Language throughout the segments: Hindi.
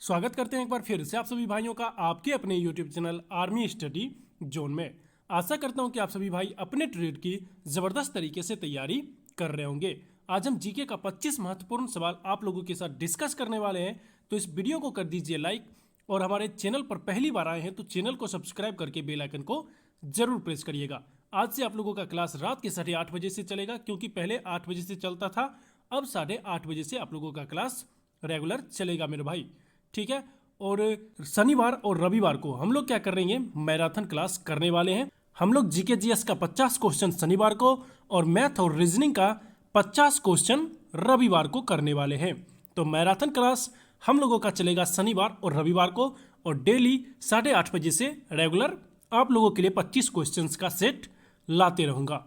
स्वागत करते हैं एक बार फिर से आप सभी भाइयों का आपके अपने YouTube channel army study zone में। आशा करता हूं कि आप सभी भाई अपने ट्रेड की ज़बरदस्त तरीके से तैयारी कर रहे होंगे। आज हम जीके का 25 महत्वपूर्ण सवाल आप लोगों के साथ डिस्कस करने वाले हैं, तो इस वीडियो को कर दीजिए लाइक और हमारे चैनल पर पहली बार आए हैं तो चैनल को सब्सक्राइब करके बेल आइकन को जरूर प्रेस करिएगा। आज से आप लोगों का क्लास रात के 8:30 बजे से चलेगा, क्योंकि पहले 8 बजे से चलता था, अब 8:30 बजे से आप लोगों का क्लास रेगुलर चलेगा मेरे भाई। ठीक है, और शनिवार और रविवार को हम लोग क्या कर रहे हैं, मैराथन क्लास करने वाले हैं। हम लोग जीके जीएस का 50 क्वेश्चन शनिवार को और मैथ और रीजनिंग का 50 क्वेश्चन रविवार को करने वाले हैं। तो मैराथन क्लास हम लोगों का चलेगा शनिवार और रविवार को, और डेली 8:30 बजे से रेगुलर आप लोगों के लिए 25 क्वेश्चंस का सेट लाते रहूंगा।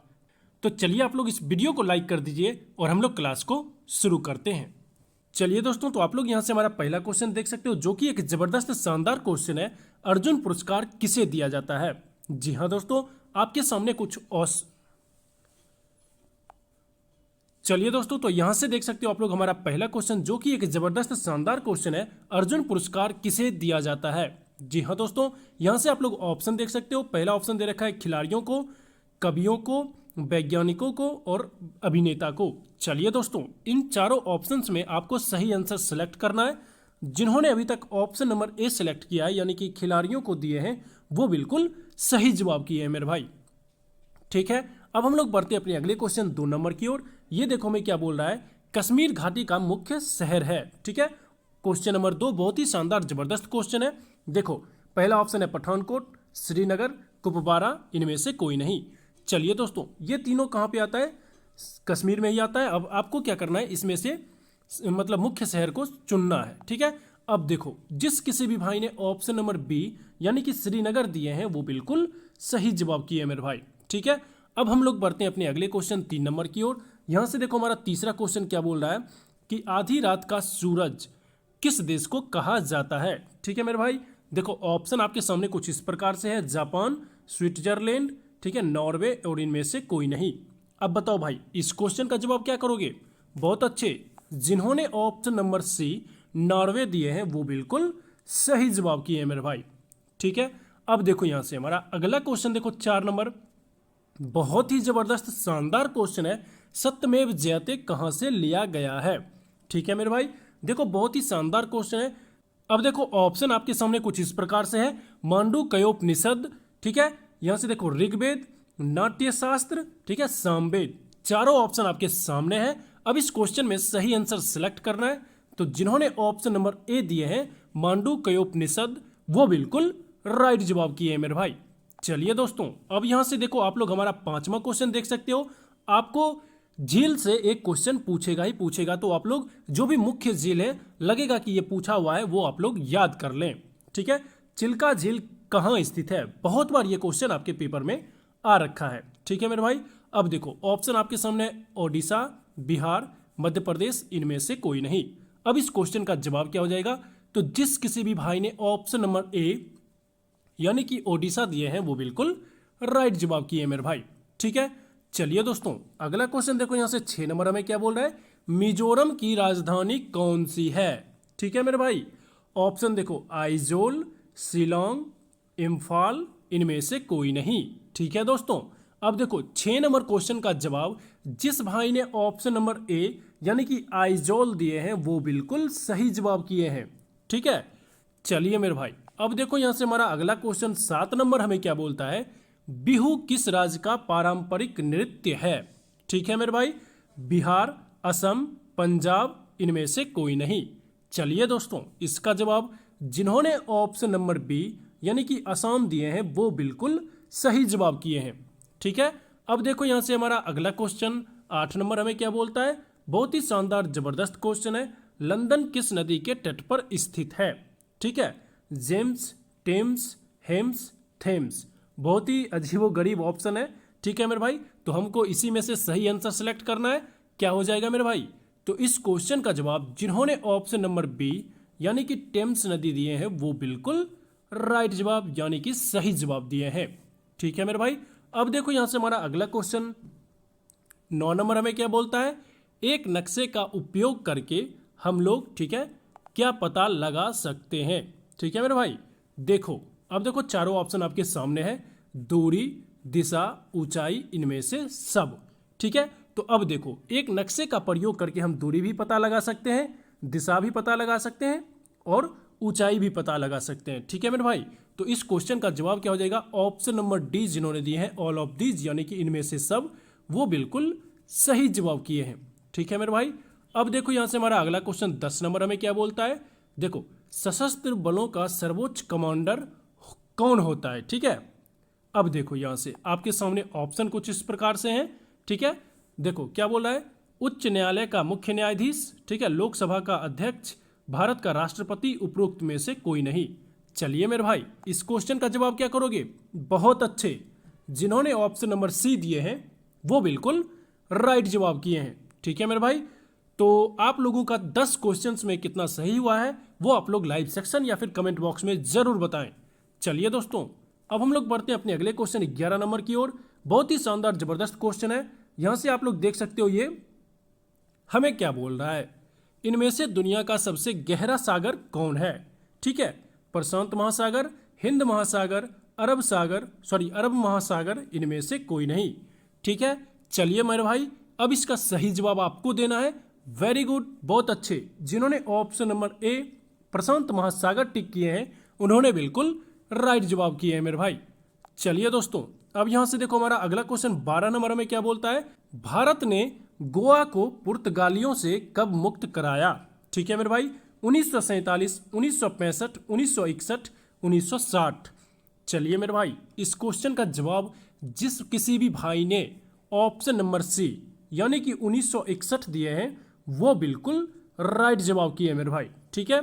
तो चलिए आप लोग इस वीडियो को लाइक कर दीजिए और हम लोग क्लास को शुरू करते हैं। चलिए दोस्तों, तो आप लोग यहां से हमारा पहला क्वेश्चन देख सकते हो, जो कि एक जबरदस्त शानदार क्वेश्चन है। अर्जुन पुरस्कार किसे दिया जाता है? जी हां दोस्तों, आपके सामने कुछ चलिए दोस्तों, तो यहां से देख सकते हो आप लोग हमारा पहला क्वेश्चन, जो कि एक जबरदस्त शानदार क्वेश्चन है। अर्जुन पुरस्कार किसे दिया जाता है? जी हां दोस्तों, यहां से आप लोग ऑप्शन देख सकते हो। पहला ऑप्शन दे रखा है खिलाड़ियों को, कवियों को, वैज्ञानिकों को और अभिनेता को। चलिए दोस्तों, इन चारों ऑप्शंस में आपको सही आंसर सेलेक्ट करना है। जिन्होंने अभी तक ऑप्शन नंबर ए सेलेक्ट किया है, यानी कि खिलाड़ियों को दिए हैं, वो बिल्कुल सही जवाब किए हैं मेरे भाई। ठीक है, अब हम लोग बढ़ते हैं अपने अगले क्वेश्चन 2 नंबर की ओर। ये देखो मैं क्या बोल रहा है, कश्मीर घाटी का मुख्य शहर है। ठीक है, क्वेश्चन नंबर 2 बहुत ही शानदार जबरदस्त क्वेश्चन है। देखो, पहला ऑप्शन है पठानकोट, श्रीनगर, कुपवारा, इनमें से कोई नहीं। चलिए दोस्तों, ये तीनों कहाँ पे आता है? कश्मीर में ही आता है। अब आपको क्या करना है, इसमें से मतलब मुख्य शहर को चुनना है। ठीक है, अब देखो, जिस किसी भी भाई ने ऑप्शन नंबर बी यानी कि श्रीनगर दिए हैं, वो बिल्कुल सही जवाब किए हैं मेरे भाई। ठीक है, अब हम लोग बढ़ते हैं अपने अगले क्वेश्चन 3 नंबर की ओर। यहां से देखो हमारा तीसरा क्वेश्चन क्या बोल रहा है कि आधी रात का सूरज किस देश को कहा जाता है? ठीक है मेरे भाई, देखो ऑप्शन आपके सामने कुछ इस प्रकार से है, जापान, स्विट्जरलैंड, ठीक है, नॉर्वे और इनमें से कोई नहीं। अब बताओ भाई, इस क्वेश्चन का जवाब क्या करोगे? बहुत अच्छे, जिन्होंने ऑप्शन नंबर सी नॉर्वे दिए हैं, वो बिल्कुल सही जवाब किए हैं मेरे भाई। ठीक है, अब देखो यहां से हमारा अगला क्वेश्चन देखो 4 नंबर, बहुत ही जबरदस्त शानदार क्वेश्चन है। सत्यमेव जयते कहां से लिया गया है? ठीक है मेरे भाई, देखो बहुत ही शानदार क्वेश्चन है। अब देखो ऑप्शन आपके सामने कुछ इस प्रकार से है, मांडूक्योपनिषद, ठीक है, यहां से देखो ऋग्वेद, नाट्यशास्त्र, ठीक है, सामवेद। चारों ऑप्शन आपके सामने हैं। अब इस क्वेश्चन में सही आंसर सेलेक्ट करना है। तो जिन्होंने ऑप्शन नंबर ए दिए हैं, मांडूक्योपनिषद, वो बिल्कुल राइट जवाब किए हैं मेरे भाई। चलिए दोस्तों, अब यहां से देखो आप लोग हमारा 5वां क्वेश्चन देख सकते हो। आपको झील से एक क्वेश्चन पूछेगा ही पूछेगा, तो आप लोग जो भी मुख्य झील है लगेगा कि ये पूछा हुआ है, वो आप लोग याद कर लें। ठीक है, चिल्का झील कहाँ स्थित है? बहुत बार ये क्वेश्चन आपके पेपर में आ रखा है। ठीक है मेरे भाई, अब देखो ऑप्शन आपके सामने, ओडिशा, बिहार, मध्य प्रदेश, इनमें से कोई नहीं। अब इस क्वेश्चन का जवाब क्या हो जाएगा? तो जिस किसी भी भाई ने ऑप्शन नंबर ए यानी कि ओडिशा दिए हैं, वो बिल्कुल राइट जवाब किए हैं मेरे भाई। ठीक है, चलिए दोस्तों, अगला क्वेश्चन देखो यहां से 6 नंबर हमें क्या बोल रहा है, मिजोरम की राजधानी कौन सी है? ठीक है मेरे भाई, ऑप्शन देखो, आइजोल, शिलोंग, इम्फाल, इनमें से कोई नहीं। ठीक है दोस्तों, अब देखो 6 नंबर क्वेश्चन का जवाब जिस भाई ने ऑप्शन नंबर ए यानी कि आइजोल दिए हैं, वो बिल्कुल सही जवाब किए हैं। ठीक है, चलिए मेरे भाई, अब देखो यहां से हमारा अगला क्वेश्चन 7 नंबर हमें क्या बोलता है, बिहू किस राज्य का पारंपरिक नृत्य है? ठीक है मेरे भाई, बिहार, असम, पंजाब, इनमें से कोई नहीं। चलिए दोस्तों, इसका जवाब जिन्होंने ऑप्शन नंबर बी यानी कि असम दिए हैं, वो बिल्कुल सही जवाब किए हैं। ठीक है, अब देखो यहां से हमारा अगला क्वेश्चन 8 नंबर हमें क्या बोलता है, बहुत ही शानदार जबरदस्त क्वेश्चन है, लंदन किस नदी के तट पर स्थित है? ठीक है, जेम्स, टेम्स, हेम्स, थेम्स। बहुत ही अजीबो गरीब ऑप्शन है। ठीक है मेरे भाई, तो हमको इसी में से सही आंसर सेलेक्ट करना है। क्या हो जाएगा मेरे भाई? तो इस क्वेश्चन का जवाब जिन्होंने ऑप्शन नंबर बी यानी कि टेम्स नदी दिए हैं, वो बिल्कुल राइट जवाब यानी कि सही जवाब दिए हैं। ठीक है मेरे भाई, अब देखो यहां से हमारा अगला क्वेश्चन 9 नंबर हमें क्या बोलता है, एक नक्शे का उपयोग करके हम लोग, ठीक है, क्या पता लगा सकते हैं। ठीक है मेरे भाई, देखो अब देखो चारों ऑप्शन आपके सामने है, दूरी, दिशा, ऊंचाई, इनमें से सब। ठीक है, तो अब देखो एक नक्शे का प्रयोग करके हम दूरी भी पता लगा सकते हैं, दिशा भी पता लगा सकते हैं और ऊंचाई भी पता लगा सकते हैं। ठीक है मेरे भाई, तो इस क्वेश्चन का जवाब क्या हो जाएगा, ऑप्शन नंबर डी जिन्होंने दिए हैं ऑल ऑफ दीज यानी कि इनमें से सब, वो बिल्कुल सही जवाब किए हैं। ठीक है मेरे भाई, अब देखो यहां से हमारा अगला क्वेश्चन 10 नंबर हमें क्या बोलता है, देखो सशस्त्र बलों का सर्वोच्च कमांडर कौन होता है। ठीक है, अब देखो यहां से आपके सामने ऑप्शन कुछ इस प्रकार से हैं। ठीक है, देखो क्या बोल रहा है, उच्च न्यायालय का मुख्य न्यायाधीश, ठीक है, लोकसभा का अध्यक्ष, भारत का राष्ट्रपति, उपरोक्त में से कोई नहीं। चलिए मेरे भाई इस क्वेश्चन का जवाब क्या करोगे, बहुत अच्छे, जिन्होंने ऑप्शन नंबर सी दिए हैं वो बिल्कुल राइट जवाब किए हैं। ठीक है मेरे भाई, तो आप लोगों का 10 क्वेश्चंस में कितना सही हुआ है वो आप लोग लाइव सेक्शन या फिर कमेंट बॉक्स में जरूर बताएं। चलिए दोस्तों, अब हम लोग बढ़ते हैं अपने अगले क्वेश्चन 11 नंबर की ओर। बहुत ही शानदार जबरदस्त क्वेश्चन है, यहां से आप लोग देख सकते हो ये हमें क्या बोल रहा है, इनमें से दुनिया का सबसे गहरा सागर कौन है। ठीक है, प्रशांत महासागर, हिंद महासागर, अरब महासागर, इनमें से कोई नहीं। ठीक है, चलिए मेरे भाई अब इसका सही जवाब आपको देना है। वेरी गुड, बहुत अच्छे, जिन्होंने ऑप्शन नंबर ए प्रशांत महासागर टिक किए हैं उन्होंने बिल्कुल राइट जवाब किए हैं मेरे भाई। चलिए दोस्तों, अब यहां से देखो हमारा अगला क्वेश्चन 12 नंबर में क्या बोलता है, भारत ने गोवा को पुर्तगालियों से कब मुक्त कराया। ठीक है मेरे भाई, 1947, 1965, 1961, 1960। चलिए मेरे भाई इस क्वेश्चन का जवाब जिस किसी भी भाई ने ऑप्शन नंबर सी यानी कि 1961 दिए हैं वो बिल्कुल राइट जवाब किए मेरे भाई। ठीक है,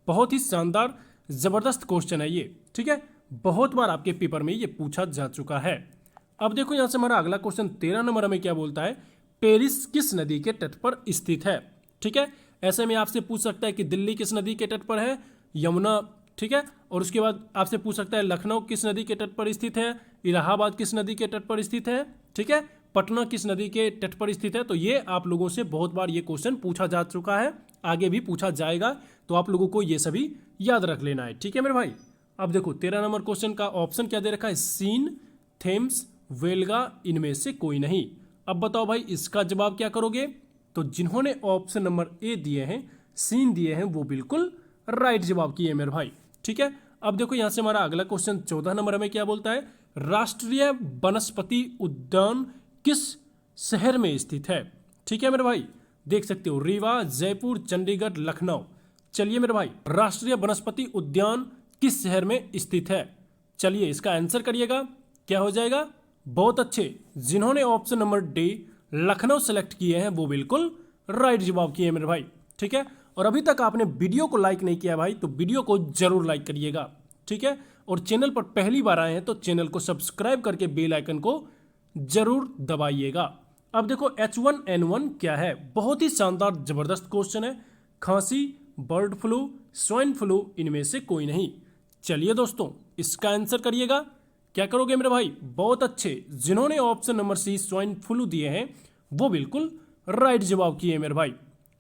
बहुत ही शानदार जबरदस्त क्वेश्चन है ये। ठीक है, बहुत बार आपके पेपर में ये पूछा जा चुका है। अब देखो यहां से हमारा अगला क्वेश्चन 13 नंबर में क्या बोलता है, पेरिस किस नदी के तट पर स्थित है। ठीक है, ऐसे में आपसे पूछ सकता है कि दिल्ली किस नदी के तट पर है, यमुना। ठीक है, और उसके बाद आपसे पूछ सकता है लखनऊ किस नदी के तट पर स्थित है, इलाहाबाद किस नदी के तट पर स्थित है, ठीक है, पटना किस नदी के तट पर स्थित है। तो ये आप लोगों से बहुत बार ये क्वेश्चन पूछा जा चुका है, आगे भी पूछा जाएगा, तो आप लोगों को ये सभी याद रख लेना है। ठीक है मेरे भाई, अब देखो 13 नंबर क्वेश्चन का ऑप्शन क्या दे रखा है, सीन, थेम्स, वेलगा, इनमें से कोई नहीं। अब बताओ भाई इसका जवाब क्या करोगे, तो जिन्होंने ऑप्शन नंबर ए दिए हैं, सीन दिए हैं, वो बिल्कुल राइट जवाब किए मेरे भाई। ठीक है, अब देखो यहां से हमारा अगला क्वेश्चन 14 नंबर में क्या बोलता है, राष्ट्रीय वनस्पति उद्यान किस शहर में स्थित है। ठीक है मेरे भाई, देख सकते हो रीवा, जयपुर, चंडीगढ़, लखनऊ। चलिए मेरे भाई राष्ट्रीय वनस्पति उद्यान किस शहर में स्थित है, चलिए इसका आंसर करिएगा, क्या हो जाएगा, बहुत अच्छे, जिन्होंने option number D Lucknow select किए हैं वो बिल्कुल राइट जवाब किए मेरे भाई। ठीक है, और अभी तक आपने वीडियो को लाइक नहीं किया भाई तो वीडियो को जरूर लाइक करिएगा। ठीक है, और चैनल पर पहली बार आए हैं तो चैनल को सब्सक्राइब करके बेल आइकन को जरूर दबाइएगा। अब देखो H1N1 क्या है, बहुत ही शानदार जबरदस्त क्वेश्चन है, खांसी, बर्ड फ्लू, स्वाइन फ्लू, इनमें से कोई नहीं। चलिए दोस्तों इसका आंसर करिएगा, क्या करोगे मेरे भाई, बहुत अच्छे, जिन्होंने option number C swine flu दिए हैं वो बिल्कुल राइट जवाब किए मेरे भाई।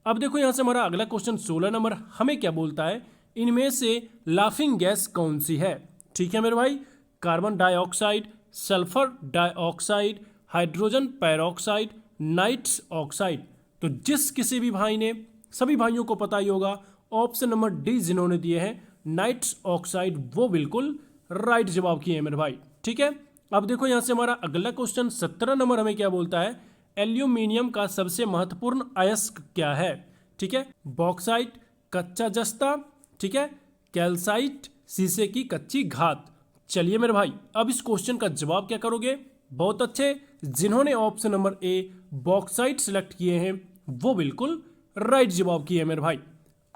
अब देखो यहां से हमारा अगला क्वेश्चन 16 नंबर हमें क्या बोलता है, इनमें से लाफिंग गैस कौन सी है। ठीक है मेरे भाई, carbon dioxide, sulphur dioxide, hydrogen peroxide, nitrous oxide. तो जिस किसी भी भाई ने, सभी भाइयों को पता ही होगा, ऑप्शन नंबर डी जिन्होंने दिए हैं नाइट्रस ऑक्साइड, वो बिल्कुल राइट जवाब किए मेरे भाई। ठीक है, अब देखो यहां से हमारा अगला क्वेश्चन 17 नंबर हमें क्या बोलता है, एल्यूमिनियम का सबसे महत्वपूर्ण अयस्क क्या है। ठीक है, बॉक्साइट, कच्चा जस्ता, ठीक है, कैल्साइट, शीशे की कच्ची घात। चलिए मेरे भाई अब इस क्वेश्चन का जवाब क्या करोगे, बहुत अच्छे, जिन्होंने option number A bauxite select किए हैं वो बिल्कुल राइट जवाब किए मेरे भाई।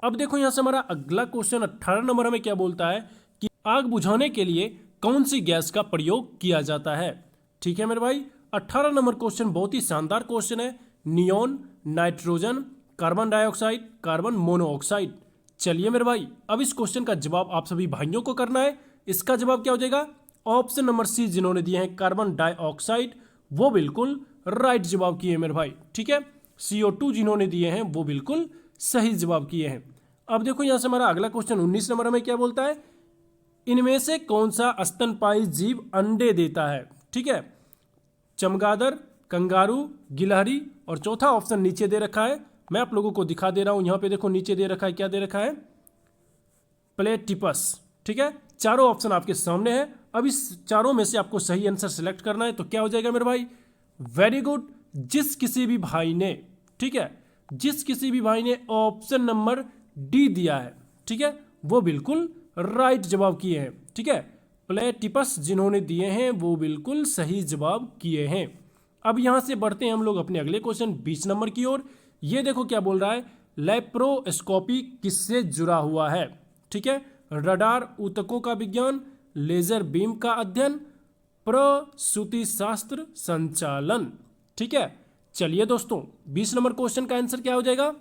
अब देखो यहां से हमारा अगला क्वेश्चन 18 नंबर में क्या बोलता है कि आग बुझाने के लिए कौन सी गैस का प्रयोग किया जाता है। ठीक है मेरे भाई, 18 नंबर क्वेश्चन बहुत ही शानदार क्वेश्चन है, neon, nitrogen, carbon dioxide, carbon monoxide. चलिए मेरे भाई अब इस क्वेश्चन का जवाब आप सभी भाइयों को करना है, इसका जवाब क्या हो जाएगा, ऑप्शन नंबर सी जिन्होंने दिए हैं कार्बन डाइऑक्साइड वो बिल्कुल राइट जवाब किए मेरे भाई। ठीक है, CO2 जिन्होंने दिए हैं वो बिल्कुल सही जवाब किए हैं। अब देखो यहाँ से हमारा अगला क्वेश्चन 19 नंबर में क्या बोलता है, इनमें से कौन सा स्तनपायी जीव अंडे देता है। ठीक है, चमगादड़, कंगारू, गिलहरी, और चौथा ऑप्शन नीचे दे रखा है, मैं आप लोगों को दिखा दे रहा हूं। यहां पे देखो नीचे दे रखा है, क्या दे रखा है, प्लेटिपस। ठीक है, चारों ऑप्शन आपके सामने है। अब इस चारों में से आपको सही आंसर सिलेक्ट करना है, तो क्या हो जाएगा मेरे भाई, वेरी गुड। जिस किसी भी भाई ने, ठीक है, जिस किसी भी भाई ने ऑप्शन नंबर डी दिया है, ठीक है, वो बिल्कुल राइट जवाब किए हैं। ठीक है, प्लेटिपस जिन्होंने दिए हैं वो बिल्कुल सही जवाब किए हैं। अब यहां से बढ़ते हैं हम लोग अपने अगले क्वेश्चन 20 नंबर की ओर। ये देखो क्या बोल रहा है, लेप्रोस्कोपी किससे जुड़ा हुआ है। ठीक है, रडार ऊतकों का विज्ञान, लेजर बीम का अध्ययन, प्रसूति शास्त्र, संचालन। ठीक है, चलिए दोस्तों 20 नंबर क्वेश्चन का आंसर क्या हो जाएगा,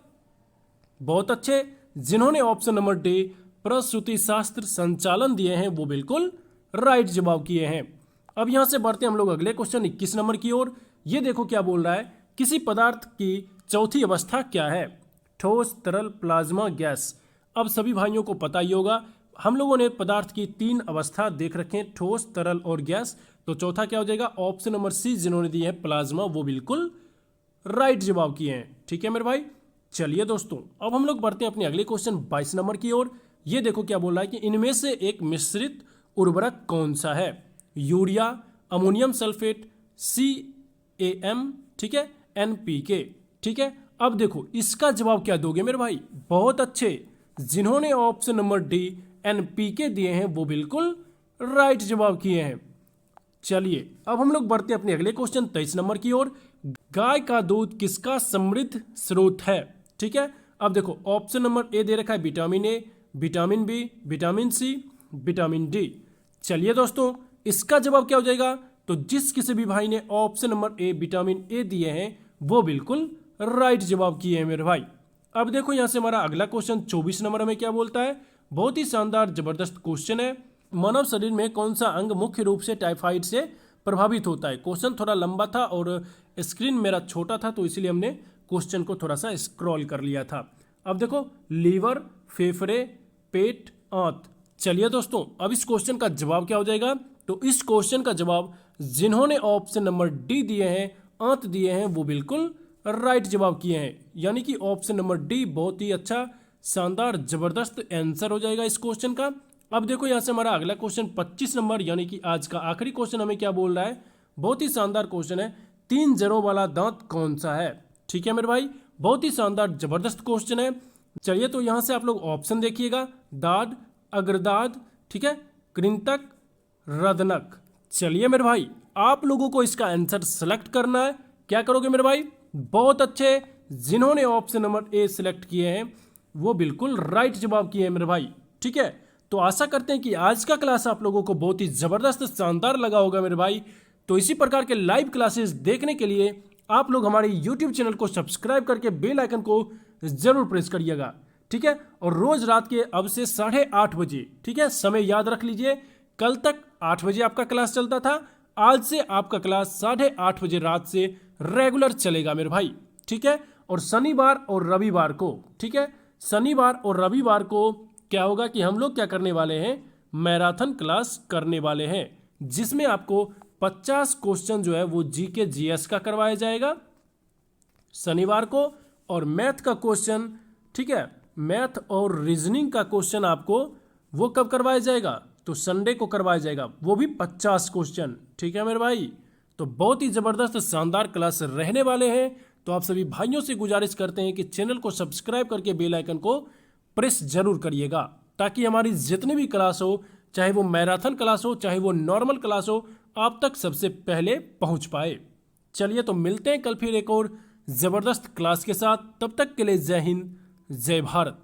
बहुत अच्छे, जिन्होंने ऑप्शन नंबर डी प्रसूति शास्त्र संचालन दिए हैं वो बिल्कुल राइट जवाब किए हैं। अब यहां से बढ़ते हैं हम लोग अगले क्वेश्चन 21 नंबर की ओर। ये देखो क्या बोल रहा है, किसी पदार्थ की चौथी अवस्था क्या है, ठोस, तरल, प्लाज्मा, गैस। अब सभी भाइयों को पता ही होगा, हम लोगों ने पदार्थ की 3 अवस्था देख रखे हैं, ठोस, तरल और गैस। तो चौथा क्या हो जाएगा, ऑप्शन नंबर सी जिन्होंने दिए हैं प्लाज्मा, वो बिल्कुल राइट जवाब किए हैं। ठीक है मेरे भाई, चलिए दोस्तों अब हम लोग बढ़ते हैं अपने अगले क्वेश्चन 22 नंबर की ओर। ये देखो क्या बोल रहा है कि इनमें से एक मिश्रित उर्वरक कौन सा है, यूरिया, अमोनियम सल्फेट, CAM, ठीक है, NPK। ठीक है, अब देखो इसका जवाब क्या दोगे मेरे भाई, बहुत अच्छे, जिन्होंने ऑप्शन नंबर डी NPK दिए हैं वो बिल्कुल राइट जवाब किए हैं। चलिए अब हम लोग बढ़ते हैं अपने अगले क्वेश्चन 23 नंबर की ओर। गाय का दूध किसका समृद्ध स्रोत है। ठीक है, अब देखो ऑप्शन नंबर ए दे रखा है vitamin A, vitamin B, vitamin C, vitamin D. चलिए दोस्तों इसका जवाब क्या हो जाएगा, तो जिस किसी भी भाई ने option number A vitamin A दिए हैं वो बिल्कुल राइट जवाब किए हैं मेरे भाई। अब देखो यहां से हमारा अगला क्वेश्चन 24 नंबर में क्या बोलता है, बहुत ही शानदार जबरदस्त क्वेश्चन है, मानव शरीर में कौन सा अंग मुख्य रूप से टाइफाइड से प्रभावित होता है। क्वेश्चन थोड़ा लंबा था और स्क्रीन मेरा छोटा था तो इसीलिए हमने क्वेश्चन को थोड़ा सा स्क्रॉल कर लिया था। अब देखो लीवर, फेफड़े, पेट, आंत। चलिए दोस्तों अब इस क्वेश्चन का जवाब क्या हो जाएगा, तो इस क्वेश्चन का जवाब जिन्होंने ऑप्शन नंबर डी दिए हैं, आंत दिए हैं, वो बिल्कुल राइट जवाब किए हैं। यानी कि ऑप्शन नंबर डी बहुत ही अच्छा शानदार जबरदस्त आंसर हो जाएगा इस क्वेश्चन का। अब देखो यहां से हमारा अगला क्वेश्चन 25 नंबर यानी कि आज का आखिरी क्वेश्चन हमें क्या बोल रहा है, बहुत ही शानदार क्वेश्चन है, 3 जड़ों वाला दांत कौन सा है। ठीक है मेरे भाई, बहुत ही शानदार जबरदस्त क्वेश्चन है। चलिए तो यहां से आप लोग ऑप्शन देखिएगा, दाद, अग्रदाद, ठीक है, कृंतक, रदनक। चलिए मेरे भाई आप लोगों को इसका आंसर सेलेक्ट करना है, क्या करोगे मेरे भाई, बहुत अच्छे, जिन्होंने ऑप्शन नंबर ए सिलेक्ट किए हैं वो बिल्कुल राइट जवाब किए हैं मेरे भाई। ठीक है, तो आशा करते हैं कि आज का क्लास आप लोगों को बहुत ही जबरदस्त शानदार लगा होगा मेरे भाई। तो इसी प्रकार के लाइव क्लासेस देखने के लिए आप लोग हमारे यूट्यूब चैनल को सब्सक्राइब करके बेल आइकन को जरूर प्रेस करिएगा। ठीक है, और रोज रात के अब से 8:30 बजे, ठीक है, समय याद रख लीजिए, कल तक 8 बजे आपका क्लास चलता था, आज से आपका क्लास 8:30 बजे रात से रेगुलर चलेगा मेरे भाई। ठीक है, और शनिवार और रविवार को, ठीक है, शनिवार और रविवार को क्या होगा कि हम लोग क्या करने वाले हैं, मैराथन क्लास करने वाले हैं, जिसमें आपको 50 क्वेश्चन जो है वो जीके जीएस का करवाया जाएगा शनिवार को, और मैथ का क्वेश्चन, ठीक है, मैथ और रीजनिंग का क्वेश्चन आपको वो कब करवाया जाएगा, तो संडे को करवाया जाएगा, वो भी 50 क्वेश्चन। ठीक है मेरे भाई, तो बहुत ही जबरदस्त शानदार क्लास रहने वाले हैं। तो आप सभी भाइयों से गुजारिश करते हैं कि चैनल को सब्सक्राइब करके बेल आइकन को प्रेस जरूर करिएगा, ताकि हमारी जितनी भी क्लास हो, चाहे वो मैराथन क्लास हो चाहे वो नॉर्मल क्लास हो, आप तक सबसे पहले पहुंच पाए। चलिए तो मिलते हैं कल फिर एक और जबरदस्त क्लास के साथ, तब तक के लिए जय हिंद, जय भारत।